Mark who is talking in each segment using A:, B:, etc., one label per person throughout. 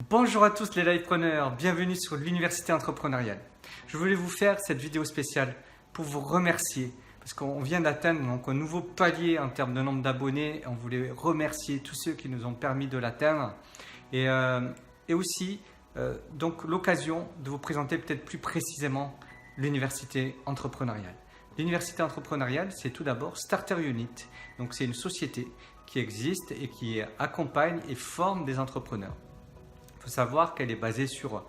A: Bonjour à tous les livepreneurs, bienvenue sur l'Université Entrepreneuriale. Je voulais vous faire cette vidéo spéciale pour vous remercier parce qu'on vient d'atteindre un nouveau palier en termes de nombre d'abonnés. On voulait remercier tous ceux qui nous ont permis de l'atteindre et aussi donc l'occasion de vous présenter peut-être plus précisément l'Université Entrepreneuriale. L'Université Entrepreneuriale, c'est tout d'abord Starter Unit. Donc c'est une société qui existe et qui accompagne et forme des entrepreneurs. Il faut savoir qu'elle est basée sur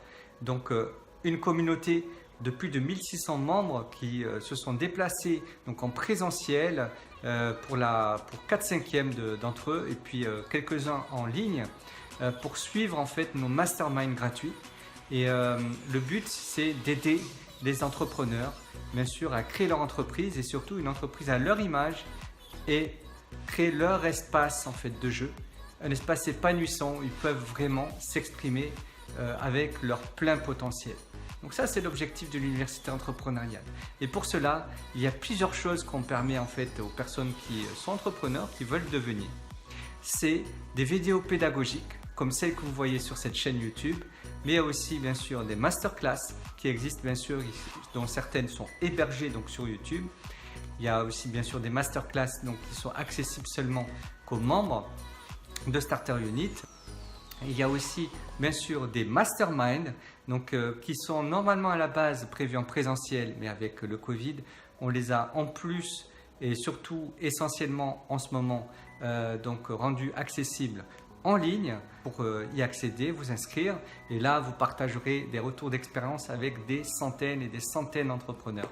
A: une communauté de plus de 1600 membres qui se sont déplacés en présentiel pour 4/5 d'entre eux et puis quelques-uns en ligne pour suivre en fait nos masterminds gratuits. Et le but, c'est d'aider les entrepreneurs, bien sûr, à créer leur entreprise et surtout une entreprise à leur image et créer leur espace en fait de jeu. Un espace épanouissant où ils peuvent vraiment s'exprimer avec leur plein potentiel. Donc ça, c'est l'objectif de l'Université Entrepreneuriale. Et pour cela, il y a plusieurs choses qu'on permet en fait aux personnes qui sont entrepreneurs, qui veulent devenir. C'est des vidéos pédagogiques comme celles que vous voyez sur cette chaîne YouTube, mais il y a aussi bien sûr des masterclass qui existent bien sûr, dont certaines sont hébergées sur YouTube. Il y a aussi bien sûr des masterclass qui sont accessibles seulement qu'aux membres de Starter Unit. Il y a aussi bien sûr des masterminds qui sont normalement à la base prévus en présentiel, mais avec le Covid, on les a en plus et surtout essentiellement en ce moment rendus accessibles en ligne pour y accéder, vous inscrire, et là vous partagerez des retours d'expérience avec des centaines et des centaines d'entrepreneurs.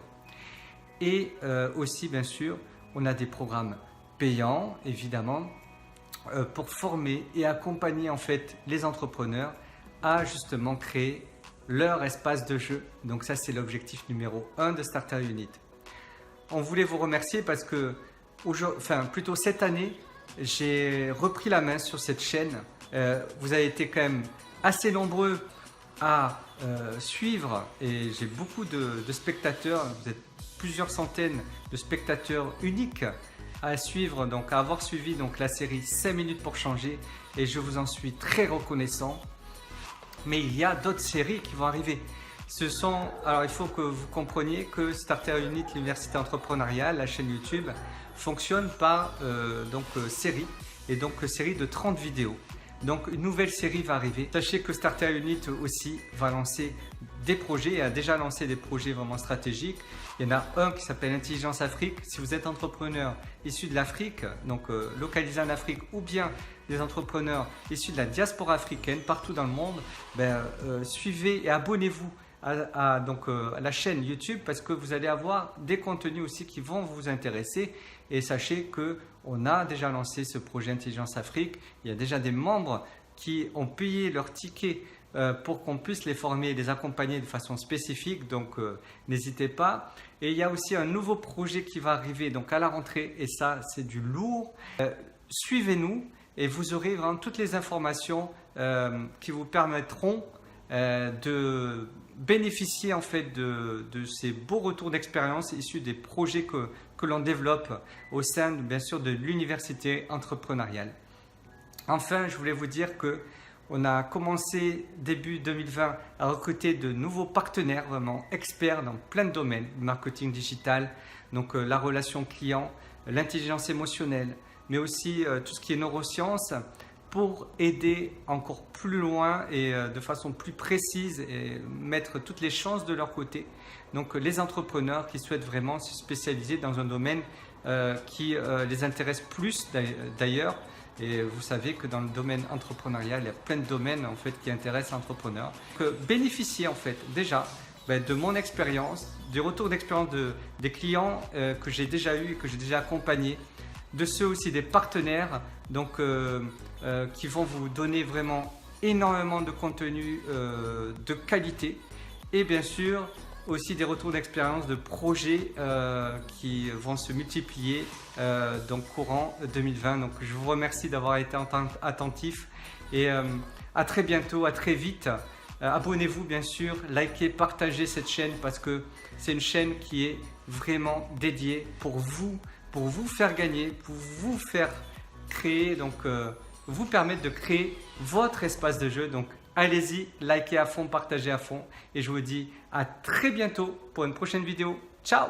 A: Et aussi bien sûr, on a des programmes payants évidemment pour former et accompagner en fait les entrepreneurs à justement créer leur espace de jeu. Donc ça, c'est l'objectif numéro 1 de Starter Unit. On voulait vous remercier parce que plutôt cette année, j'ai repris la main sur cette chaîne. Vous avez été quand même assez nombreux à suivre et j'ai beaucoup de spectateurs. Vous êtes plusieurs centaines de spectateurs uniques à suivre, à avoir suivi la série 5 minutes pour changer, et je vous en suis très reconnaissant. Mais il y a d'autres séries qui vont arriver. Alors il faut que vous compreniez que Starter Unit, l'Université Entrepreneuriale, la chaîne YouTube, fonctionne par série, et série de 30 vidéos. Donc une nouvelle série va arriver. Sachez que Starter Unit aussi va lancer des projets et a déjà lancé des projets vraiment stratégiques. Il y en a un qui s'appelle Intelligence Afrique. Si vous êtes entrepreneur issu de l'Afrique, localisé en Afrique, ou bien des entrepreneurs issus de la diaspora africaine partout dans le monde, suivez et abonnez-vous à la chaîne YouTube parce que vous allez avoir des contenus aussi qui vont vous intéresser. Et sachez qu'on a déjà lancé ce projet Intelligence Afrique. Il y a déjà des membres qui ont payé leur ticket pour qu'on puisse les former et les accompagner de façon spécifique. Donc n'hésitez pas. Et il y a aussi un nouveau projet qui va arriver à la rentrée, et ça, c'est du lourd. Suivez-nous et vous aurez vraiment toutes les informations qui vous permettront de bénéficier en fait de ces beaux retours d'expérience issus des projets que l'on développe au sein bien sûr de l'Université Entrepreneuriale. Enfin, je voulais vous dire qu'on a commencé début 2020 à recruter de nouveaux partenaires vraiment experts dans plein de domaines, le marketing digital, la relation client, l'intelligence émotionnelle, mais aussi tout ce qui est neurosciences, pour aider encore plus loin et de façon plus précise et mettre toutes les chances de leur côté. Donc les entrepreneurs qui souhaitent vraiment se spécialiser dans un domaine qui les intéresse plus d'ailleurs. Et vous savez que dans le domaine entrepreneurial, il y a plein de domaines en fait qui intéressent les entrepreneurs. Bénéficier en fait déjà de mon expérience, des retours d'expérience des clients que j'ai déjà eu, que j'ai déjà accompagnés, de ceux aussi des partenaires qui vont vous donner vraiment énormément de contenu de qualité, et bien sûr aussi des retours d'expérience de projets qui vont se multiplier courant 2020. Donc je vous remercie d'avoir été attentif et à très bientôt, à très vite. Abonnez-vous bien sûr, likez, partagez cette chaîne parce que c'est une chaîne qui est vraiment dédiée pour vous faire gagner, pour vous faire créer, vous permettre de créer votre espace de jeu. Donc allez-y, likez à fond, partagez à fond. Et je vous dis à très bientôt pour une prochaine vidéo. Ciao!